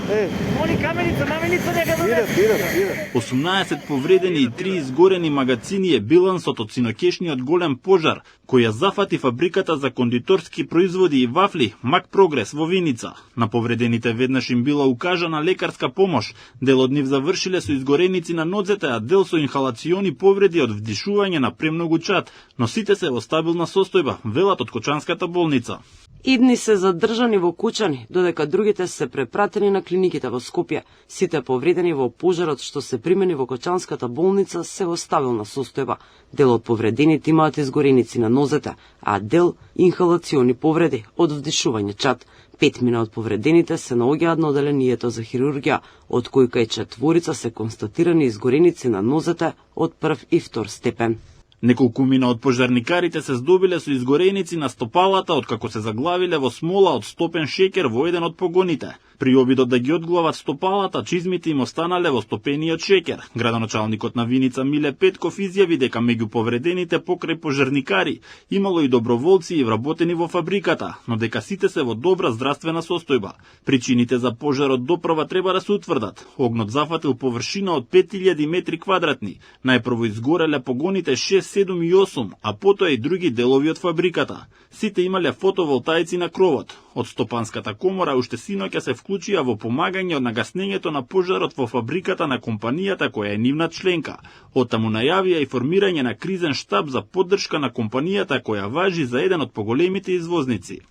Моли каменица, маменица нека дојде. Идат. 18 повредени и 3 изгорени магацини е билансот од синокешниот голем пожар, кој ја зафати фабриката за кондиторски производи и вафли Мак Прогрес во Виница. На повредените веднаш им била укажана лекарска помош. Дел од нив завршиле со изгореници на ноцете, а дел со инхалациони повреди од вдишување на премногу чад, но сите се во стабилна состојба, велат од Кочанската болница. Идни се задржани во Кучани, додека другите се препратени на клиниките во Скопје. Сите повредени во пожарот што се примени во Кочанската болница се во стабилна состојба. Дел од повредените имаат изгореници на нозете, а дел инхалациони повреди од вдишување чад. 5 од повредените се наоѓаат на оделението за хирургија, од кои кај 4 се констатирани изгореници на нозете од прв и втор степен. Неколкумина од пожарникарите се здобиле со изгореници на стопалата откако се заглавиле во смола од стопен шеќер во еден од погоните. При обидот да ги одглават стопалата, чизмите им останале во стопениот шеќер. Градоначалникот на Виница Миле Петков изјави дека меѓу повредените покрај пожарникари имало и доброволци и вработени во фабриката, но дека сите се во добра здравствена состојба. Причините за пожарот допрва треба да се утврдат. Огнот зафатил површина од 5000 метри квадратни. Најпрво изгореле погоните 6, 7 и 8, а потоа и други делови од фабриката. Сите имале фотоволтаици на кровот. Од Стопанската комора уште синоќа се вклучија во помагање од нагаснењето на пожарот во фабриката на компанијата која е нивна членка. Оттаму најавија и формирање на кризен штаб за поддршка на компанијата која важи за еден од поголемите извозници.